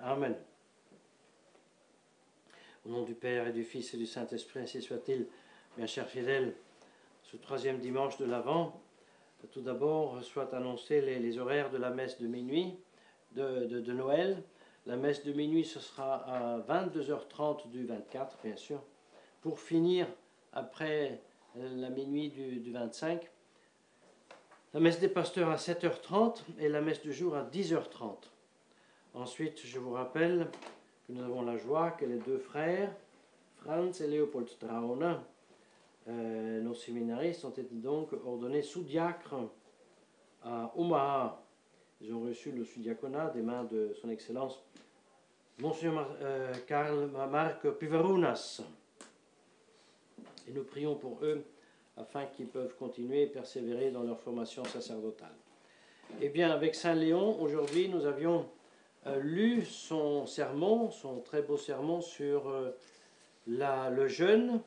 Amen. Au nom du Père et du Fils et du Saint-Esprit, ainsi soit-il. Bien chers fidèles, ce troisième dimanche de l'Avent, tout d'abord, soit annoncé les horaires de la messe de minuit de Noël. La messe de minuit, ce sera à 22h30 du 24, bien sûr, pour finir après la minuit du 25. La messe des pasteurs à 7h30 et la messe du jour à 10h30. Ensuite, je vous rappelle que nous avons la joie que les deux frères, Franz et Léopold Trauner, nos séminaristes, ont été donc ordonnés sous-diacres à Omaha. Ils ont reçu le sous-diaconat des mains de son Excellence Monseigneur Karl Mark Pivarunas. Et nous prions pour eux afin qu'ils peuvent continuer et persévérer dans leur formation sacerdotale. Eh bien, avec Saint Léon, aujourd'hui, nous avions lu son sermon, son très beau sermon sur le jeûne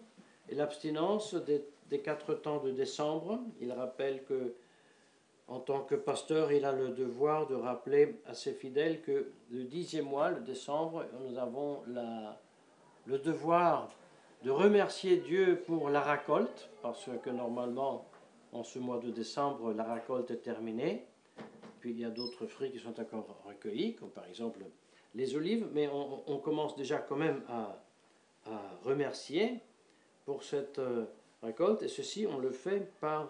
et l'abstinence des 4 temps de décembre. Il rappelle que, en tant que pasteur, il a le devoir de rappeler à ses fidèles que le 10e mois, le décembre, nous avons le devoir de remercier Dieu pour la récolte, parce que normalement, en ce mois de décembre, la récolte est terminée. Puis il y a d'autres fruits qui sont encore recueillis, comme par exemple les olives, mais on commence déjà quand même à remercier pour cette récolte, et ceci on le fait par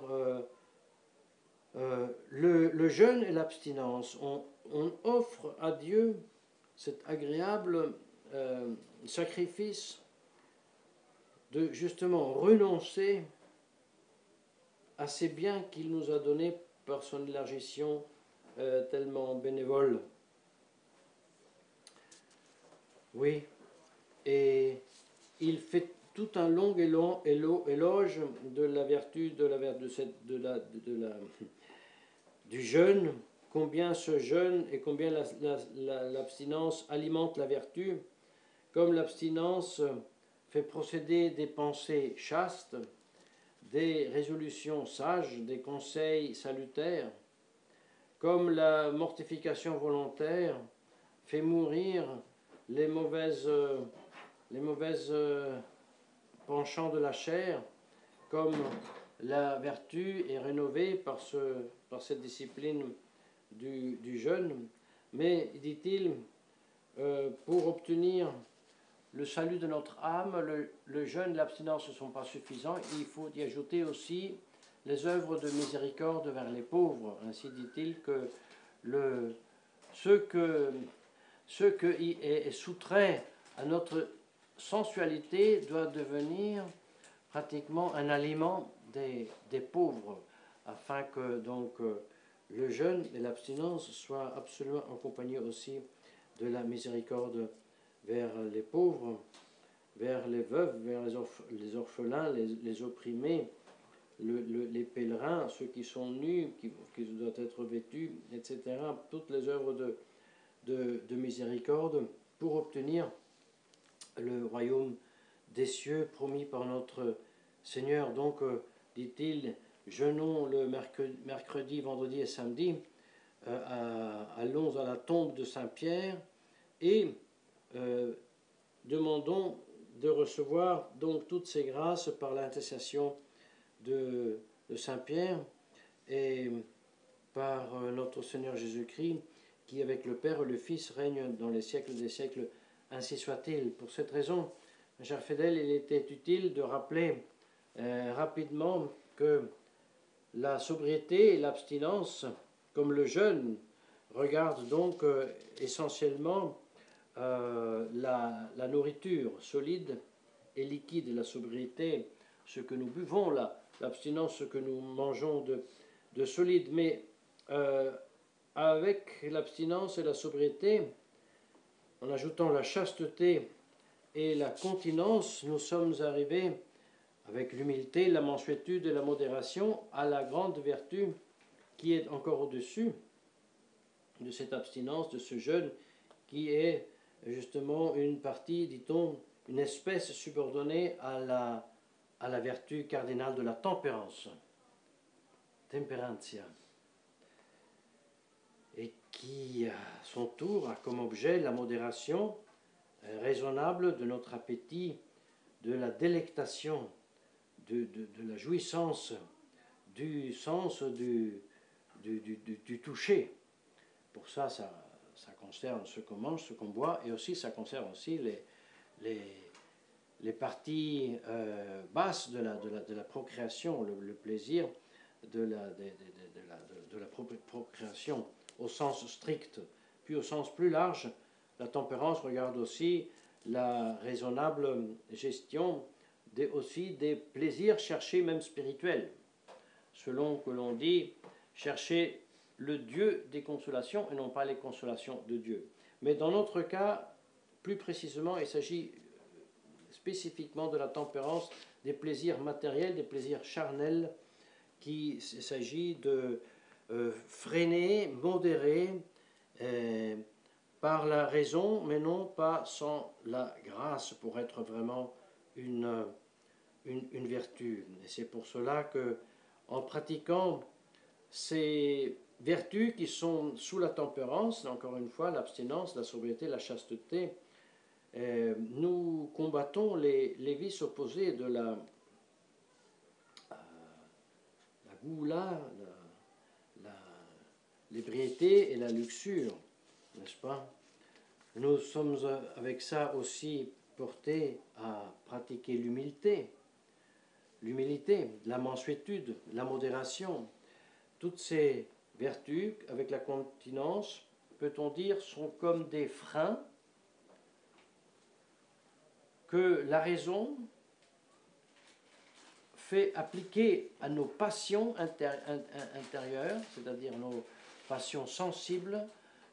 le jeûne et l'abstinence. On offre à Dieu cet agréable sacrifice de justement renoncer à ces biens qu'il nous a donnés par son élargition tellement bénévole. Oui, et il fait tout un long éloge de la vertu du jeûne, combien ce jeûne et combien l'abstinence alimente la vertu, comme l'abstinence fait procéder des pensées chastes, des résolutions sages, des conseils salutaires, comme la mortification volontaire fait mourir les mauvaises penchants de la chair, comme la vertu est rénovée par cette discipline du jeûne. Mais, dit-il, pour obtenir le salut de notre âme, le jeûne et l'abstinence ne sont pas suffisants. Il faut y ajouter aussi les œuvres de miséricorde vers les pauvres. Ainsi dit-il que ce qui est soutrait à notre sensualité doit devenir pratiquement un aliment des pauvres, afin que donc le jeûne et l'abstinence soient absolument accompagnés aussi de la miséricorde vers les pauvres, vers les veuves, vers les orphelins, les opprimés, les pèlerins, ceux qui sont nus, qui doivent être vêtus, etc. Toutes les œuvres de miséricorde pour obtenir le royaume des cieux promis par notre Seigneur. Donc, dit-il, jeûnons le mercredi, vendredi et samedi, allons à la tombe de Saint-Pierre et demandons de recevoir donc toutes ces grâces par l'intercession de Saint-Pierre et par notre Seigneur Jésus-Christ, qui avec le Père et le Fils règne dans les siècles des siècles, ainsi soit-il. Pour cette raison, mes chers fidèles, il était utile de rappeler rapidement que la sobriété et l'abstinence, comme le jeûne, regardent donc essentiellement la nourriture solide et liquide, la sobriété, ce que nous buvons, l'abstinence, ce que nous mangeons de solide. Mais avec l'abstinence et la sobriété, en ajoutant la chasteté et la continence, nous sommes arrivés, avec l'humilité, la mansuétude et la modération, à la grande vertu qui est encore au-dessus de cette abstinence, de ce jeûne, qui est justement une partie, dit-on, une espèce subordonnée à la vertu cardinale de la tempérance, temperantia. Et qui, à son tour, a comme objet la modération raisonnable de notre appétit, de la délectation, de la jouissance, du sens du toucher. Pour ça, ça concerne ce qu'on mange, ce qu'on boit, et aussi ça concerne aussi les parties basses de la procréation, le plaisir de la procréation au sens strict. Puis au sens plus large, la tempérance regarde aussi la raisonnable gestion aussi des plaisirs cherchés même spirituels. Selon que l'on dit chercher le Dieu des consolations et non pas les consolations de Dieu. Mais dans notre cas, plus précisément, il s'agit spécifiquement de la tempérance des plaisirs matériels, des plaisirs charnels, qu'il s'agit de freiner, modérer par la raison, mais non pas sans la grâce pour être vraiment une vertu. Et c'est pour cela que, en pratiquant ces vertus qui sont sous la tempérance, encore une fois, l'abstinence, la sobriété, la chasteté, nous combattons les vices opposés de la goula, l'ébriété et la luxure, n'est-ce pas? Nous sommes avec ça aussi portés à pratiquer l'humilité, la mansuétude, la modération. Toutes ces vertus, avec la continence, peut-on dire, sont comme des freins que la raison fait appliquer à nos passions intérieures, c'est-à-dire nos passions sensibles,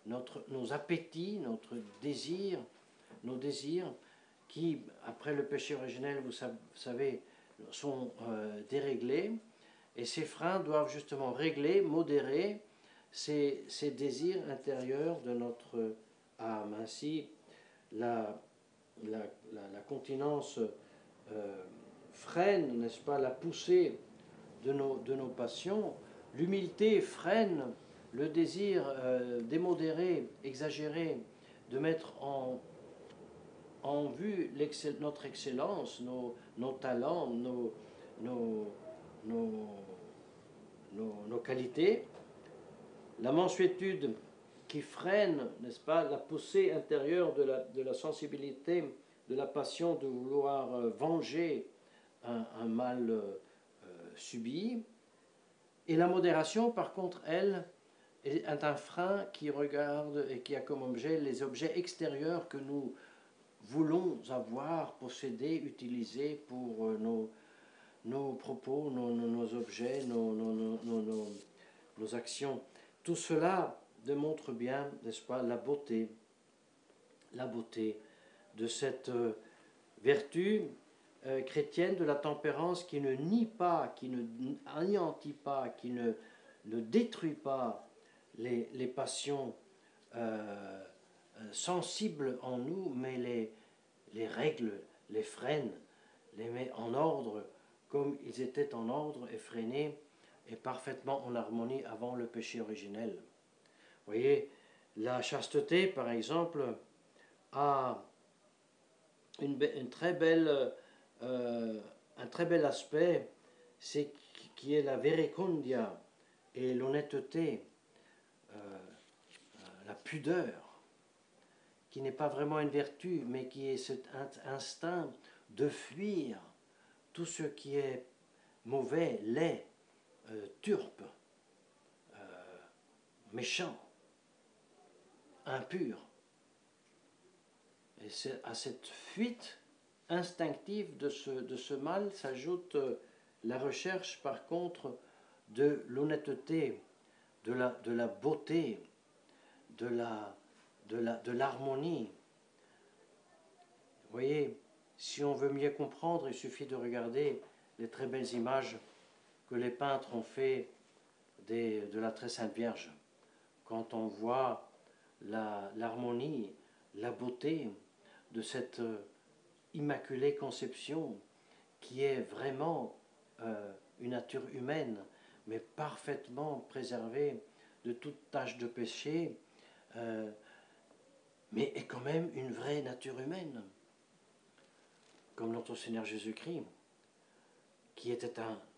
nos appétits, notre désir, nos désirs, qui, après le péché originel, vous savez, sont déréglés. Et ces freins doivent justement régler, modérer ces désirs intérieurs de notre âme. Ainsi, la continence freine, n'est-ce pas, la poussée de nos passions. L'humilité freine le désir démodéré, exagéré, de mettre en vue notre excellence, nos talents, nos qualités. La mansuétude qui freine, n'est-ce pas, la poussée intérieure de la sensibilité, de la passion de vouloir venger un mal subi. Et la modération, par contre, elle, est un frein qui regarde et qui a comme objet les objets extérieurs que nous voulons avoir, posséder, utiliser pour nos propos, nos objets, nos actions. Tout cela démontre bien, n'est-ce pas, la beauté de cette vertu chrétienne de la tempérance qui ne nie pas, qui ne anéantit pas, qui ne détruit pas les passions sensibles en nous, mais les règle, les freine, les met en ordre comme ils étaient en ordre et freinés et parfaitement en harmonie avant le péché originel. Vous voyez, la chasteté, par exemple, a un très bel aspect, c'est qui est la verecundia et l'honnêteté, la pudeur, qui n'est pas vraiment une vertu, mais qui est cet instinct de fuir tout ce qui est mauvais, laid, turpe, méchant, impur. Et à cette fuite instinctive de ce mal s'ajoute la recherche, par contre, de l'honnêteté, de la beauté, de l'harmonie. Vous voyez, si on veut mieux comprendre, il suffit de regarder les très belles images que les peintres ont fait de la très sainte Vierge. Quand on voit l'harmonie, la beauté de cette immaculée conception qui est vraiment une nature humaine, mais parfaitement préservée de toute tache de péché, mais est quand même une vraie nature humaine, comme notre Seigneur Jésus-Christ, qui était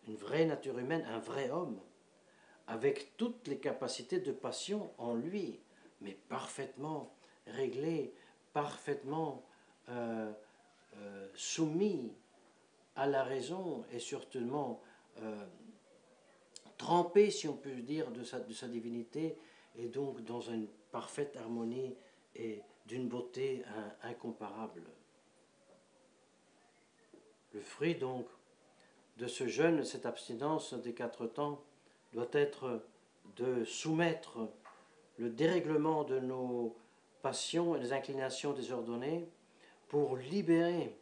une vraie nature humaine, un vrai homme, avec toutes les capacités de passion en lui, mais parfaitement réglé, parfaitement soumis à la raison et surtout trempé, si on peut dire, de sa divinité, et donc dans une parfaite harmonie et d'une beauté incomparable. Le fruit donc de ce jeûne, de cette abstinence des 4 temps, doit être de soumettre le dérèglement de nos passions et des inclinations désordonnées pour libérer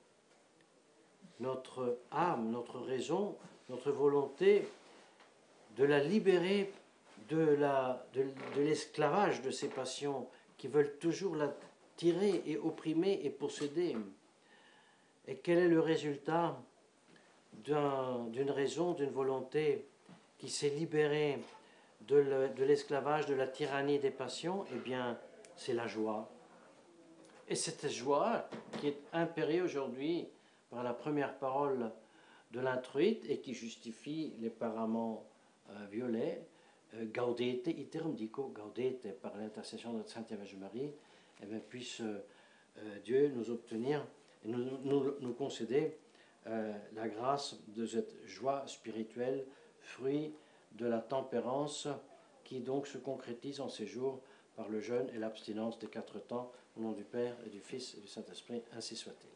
notre âme, notre raison, notre volonté, de la libérer de l'esclavage de ces passions qui veulent toujours la tirer et opprimer et posséder. Et quel est le résultat d'une raison, d'une volonté qui s'est libérée de l'esclavage, de la tyrannie des passions? Eh bien, c'est la joie. Et cette joie qui est impérée aujourd'hui par la première parole de l'introïte et qui justifie les paraments violets, gaudete iterum dico, gaudete, par l'intercession de notre Sainte Vierge Marie, eh bien, puisse Dieu nous obtenir et nous concéder la grâce de cette joie spirituelle, fruit de la tempérance qui donc se concrétise en ces jours par le jeûne et l'abstinence des 4 temps, au nom du Père et du Fils et du Saint-Esprit, ainsi soit-il.